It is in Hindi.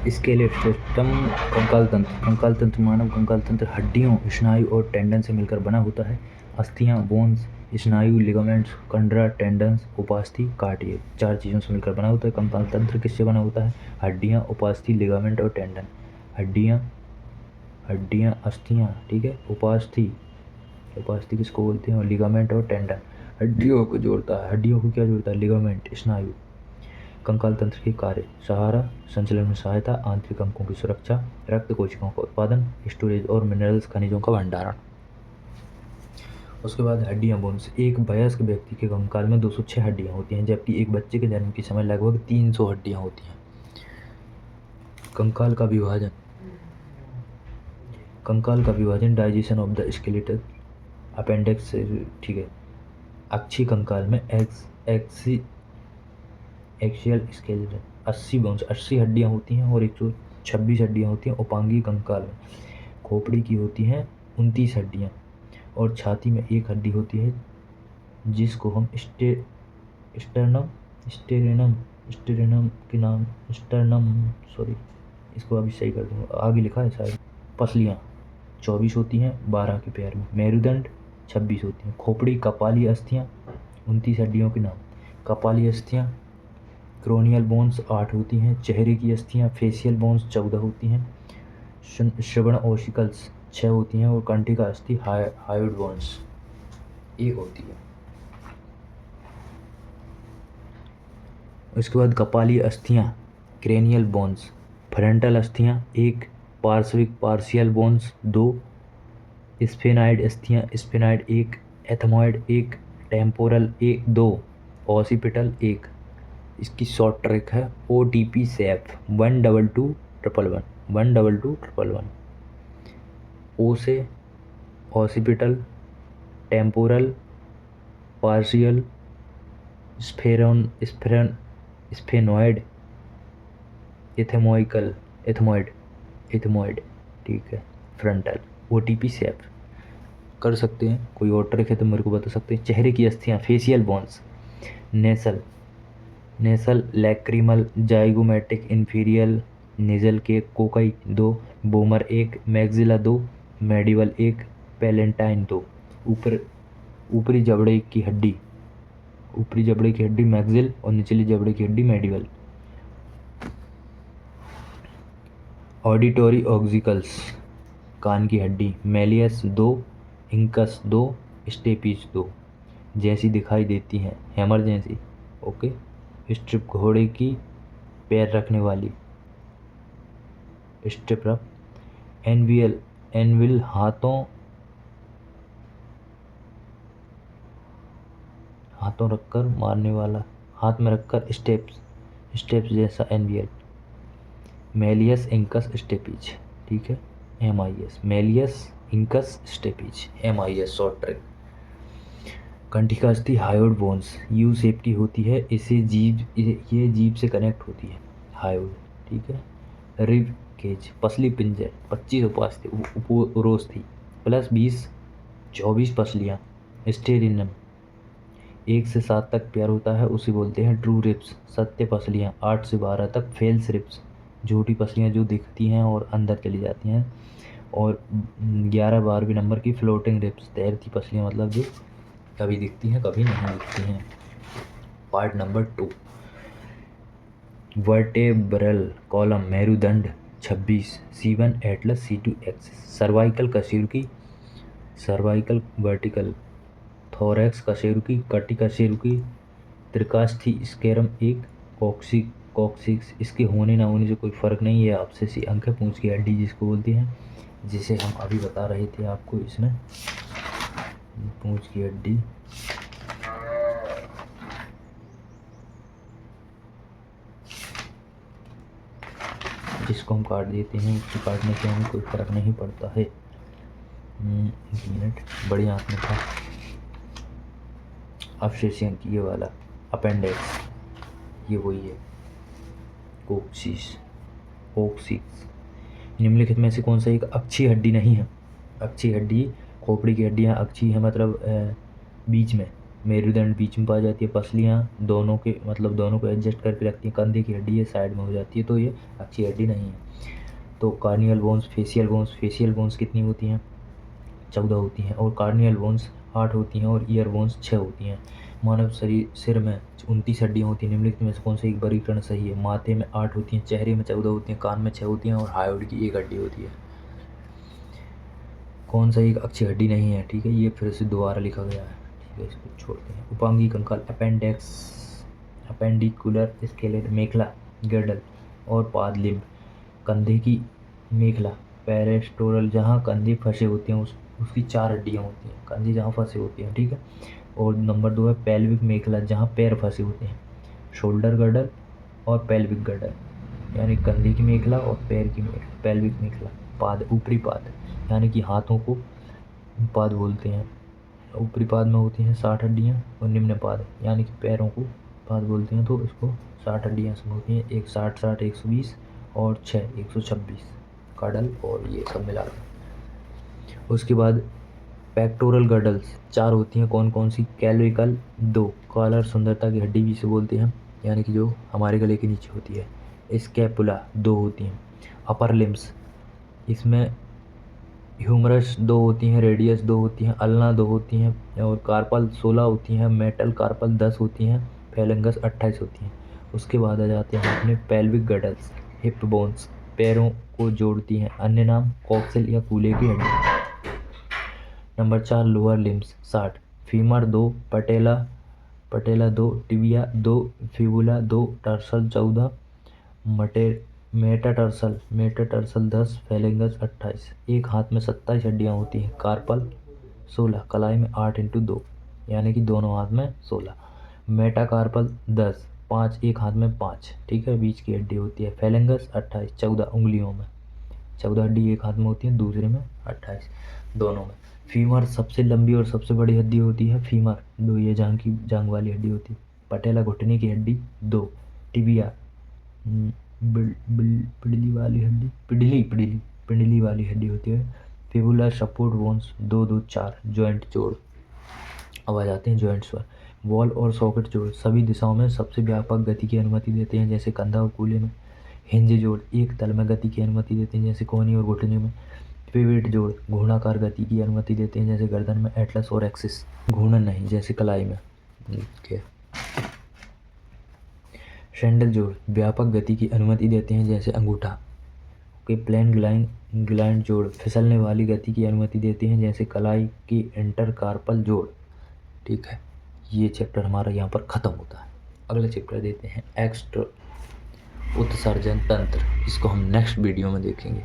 स्केलेट सिस्टम। कंकाल तंत्र। कंकाल तंत्र मानव कंकाल तंत्र हड्डियों, स्नायु और टेंडन से मिलकर बना होता है। अस्थियां, बोन्स, स्नायु, लिगामेंट्स, कंडरा, टेंडन्स, उपास्थि, कार्टिलेज, 4 चीज़ों से मिलकर बना होता है। कंकाल तंत्र किससे बना होता है? हड्डियां, उपास्थि, लिगामेंट और टेंडन। हड्डियां, अस्थियां, ठीक है, उपास्थि, उपास्थि किसको बोलते हैं, और लिगामेंट और टेंडन हड्डियों को जोड़ता है। हड्डियों को क्या जोड़ता है? लिगामेंट, स्नायु। कंकाल तंत्र के कार्य: सहारा, संचलन में सहायता, आंतरिक अंगों की सुरक्षा, रक्त कोशिकाओं का उत्पादन, स्टोरेज और मिनरल्स खनिजों का भंडारण। उसके बाद हड्डियां, बोन्स। एक वयस्क व्यक्ति के कंकाल में 206 हड्डियां होती हैं, जबकि एक बच्चे के जन्म के समय लगभग 300 हड्डियां होती हैं। कंकाल का विभाजन। कंकाल का विभाजन digestion of the skeletal appendix, ठीक है। अक्षी कंकाल में एक्सियल स्केलेटन 80 बोन्स, 80 हड्डियां होती हैं और 126 हड्डियां होती हैं। उपांगी कंकाल में खोपड़ी की होती हैं 29 हड्डियां और छाती में 1 हड्डी होती है, जिसको हम स्टेरेनम के नाम, सॉरी इसको अभी सही कर दूँगा, आगे लिखा है शायद। पसलियाँ 24 होती हैं 12 के पैर में। मेरुदंड 26 होती हैं। खोपड़ी, कपाली अस्थियाँ 29 हड्डियों के नाम। कपाली अस्थियाँ, क्रोनियल बोन्स 8 होती हैं। चेहरे की अस्थियाँ, फेशियल बोन्स 14 होती हैं। श्रवण ओसिकल्स 6 होती हैं और कंठिका अस्थि, हायोइड बोन्स 1 होती है। उसके बाद कपाली अस्थियाँ, क्रेनियल बोन्स, फ्रंटल अस्थियाँ 1, पार्श्विक partial bones 2, स्फेनाइड अस्थियाँ, स्फेनाइड 1, ethmoid 1, temporal 1 2, occipital 1। इसकी शॉर्ट ट्रिक है OTP सेफ 12211 12211। ओ से occipital, temporal, partial, sphenoid, ethmoid, ठीक है, फ्रंटल। OTP सेफ कर सकते हैं। कोई और ट्रिक है तो मेरे को बता सकते हैं। चेहरे की अस्थियाँ, फेशियल बोन्स, नेसल, लैक्रिमल, जाइगोमेटिक, इंफीरियल, नेजल के cocci 2, bomber 1, maxilla 2, medieval 1, palatine 2। ऊपरी जबड़े की हड्डी मैक्सिल और निचली जबड़े की हड्डी मेडिवल। ऑडिटरी ऑक्सिकल्स, कान की हड्डी, मेलियस 2, इंकस 2, स्टेपिस 2 जैसी दिखाई देती हैं। हैमर जैसी, ओके। स्ट्रिप, घोड़े की पैर रखने वाली स्ट्रिप रफ। एनविल, हाथों रखकर मारने वाला, हाथ में रखकर स्टेप्स जैसा एनविल। मेलियस, इंकस, स्टेपिज, ठीक है, MIS, malleus, incus, stapes, MIS short trick. कंठिका अस्थि, हायोइड बोन्स, यू शेप की होती है। ये जीभ से कनेक्ट होती है, हायोइड, ठीक है। रिब केज, पसली पिंजर 25 उपोरोस्थी प्लस 20 24 पसलियाँ। स्टेरिनम 1 से 7 तक पैर होता है, उसे बोलते हैं ट्रू रिब्स, सत्य पसलियाँ। 8 से 12 तक फेल्स रिब्स, झूठी पसलियाँ जो दिखती हैं और अंदर चली जाती हैं। और 11-12वें नंबर की फ्लोटिंग रिब्स, तैरती पसलियाँ, मतलब जो कभी दिखती हैं कभी नहीं दिखती हैं। पार्ट नंबर 2, वर्टेब्रल कॉलम, मेरुदंड 26, C1 atlas, C2 axis. Cervical कशेरुकी, सर्वाइकल वर्टिकल, थोरैक्स कशेरुकी, कटी कशेरुकी, त्रिकास्थी स्केरम 1, कॉक्सिक्स। इसके होने ना होने से कोई फ़र्क नहीं है, आपसे सी अंक है। पूंछ की हड्डी जिसको बोलती हैं, जिसे हम अभी बता रहे थे आपको, इसमें पूंछ की हड्डी, जिसको हम काट देते हैं, उसको काटने से हमें कोई फ़र्क नहीं पड़ता है। 1 मिनट, बड़ी आँख में था। अवशेषियन की ये वाला अपेंडिक्स, ये वही है, कोक्सिक्स। निम्नलिखित में से कौन सा एक अक्षीय हड्डी नहीं है? अक्षीय हड्डी, खोपड़ी की हड्डियाँ अक्षीय है, मतलब बीच में, मेरुदंड बीच में पाई जाती है। पसलियाँ दोनों के मतलब दोनों को एडजस्ट करके रखती हैं। कंधे की हड्डी ये साइड में हो जाती है, तो ये अक्षीय हड्डी नहीं है। तो कार्नियल बोन्स, फेशियल बोन्स कितनी होती हैं? 14 होती हैं। और कार्नियल बोन्स 8 होती हैं और ईयर बोन्स 6 होती हैं। मानव शरीर सिर में 29 हड्डियाँ होती हैं। निम्नलिखित में से कौन सा एक वर्गीकरण सही है? माथे में 8 होती हैं, चेहरे में 14 होती हैं, कान में 6 होती हैं और हायोइड की 1 हड्डी होती है। कौन सा एक अक्षीय हड्डी नहीं है? ठीक है, ये फिर से दोबारा लिखा गया है। ठीक है, इसको छोड़ते हैं। उपांगी कंकाल, अपेंडेक्स, अपेंडिकुलर स्केलेट, मेखला गर्डल और पाद लिम्ब। कंधे की मेखला, पेरेस्टोरल, जहाँ कंधे फंसे होते हैं उसकी 4 हड्डियाँ होती हैं, कंधे जहाँ फंसे होते हैं। ठीक है। और नंबर 2 है पेल्विक मेखला, जहाँ पैर फंसे होते हैं। शोल्डर गर्डल और पेल्विक गर्डल, यानी कंधे की मेखला और पैर की मेखला, पेल्विक मेखला। पाद, ऊपरी पाद, यानी कि हाथों को पाद बोलते हैं। ऊपरी पाद में होती हैं 60 हड्डियाँ और निम्न पाद यानी कि पैरों को पाद बोलते हैं, तो इसको 60 हड्डियाँ इसमें होती हैं। एक 60 120 और 6 126 कडल और ये सब मिला के। उसके बाद पेक्टोरल गर्डल्स 4 होती हैं। कौन कौन सी? कैल्विकल 2, कॉलर सुंदरता की हड्डी भी इसे बोलते हैं, यानी कि जो हमारे गले के नीचे होती है। स्कैपुला 2 होती हैं। अपर लिम्स, इसमें ह्यूमरस 2 होती हैं, रेडियस 2 होती हैं, अल्ना 2 होती हैं और कार्पल 16 होती हैं, मेटल कार्पल 10 होती हैं, फेलेंगस 28 होती हैं। उसके बाद आ जाते हैं अपने पेल्विक गर्डल्स, हिप बोन्स, पैरों को जोड़ती हैं, अन्य नाम कॉक्सिल या कूल्हे की हड्डी। नंबर 4 लोअर लिम्स 60, फीमर 2, पटेला 2, टिबिया 2, फिबुला 2, टर्सल 14, मेटाटर्सल 10, फेलेंगस 28। एक हाथ में 27 हड्डियाँ होती हैं। कार्पल 16, कलाई में 8x2 यानी कि दोनों हाथ में 16। मेटाकार्पल 10, 5 एक हाथ में 5, ठीक है, बीच की हड्डी होती है। फेलेंगस 28, 14 उंगलियों में, 14 हड्डी एक हाथ में होती है, दूसरे में 28 दोनों में। फीमर सबसे लंबी और सबसे बड़ी हड्डी होती है। फीमर 2, ये जांग वाली हड्डी होती है। पटेला घुटने की हड्डी 2, टिबिया पिंडली वाली हड्डी, पिंडली वाली हड्डी होती है। फिबुला सपोर्ट बोन्स 2 2 4, जॉइंट जोड़। अब आ जाते हैं जॉइंट्स पर। वॉल और सॉकेट जोड़ सभी दिशाओं में सबसे व्यापक गति की अनुमति देते हैं, जैसे कंधा और कूल्हे में। हिंज जोड़ एक तल में गति की अनुमति देते हैं, जैसे कोहनी और घुटने में। पिवट जोड़ घूर्णाकार गति की अनुमति देते हैं, जैसे गर्दन में एटलस और एक्सिस। घूर्णन नहीं, जैसे कलाई में। शैंडल जोड़ व्यापक गति की अनुमति देते हैं, जैसे अंगूठा के। प्लेन ग्लाइंड जोड़ फिसलने वाली गति की अनुमति देते हैं, जैसे कलाई की इंटरकार्पल जोड़। ठीक है, ये चैप्टर हमारा यहाँ पर ख़त्म होता है। अगला चैप्टर देते हैं एक्स्ट्रा उत्सर्जन तंत्र, इसको हम नेक्स्ट वीडियो में देखेंगे।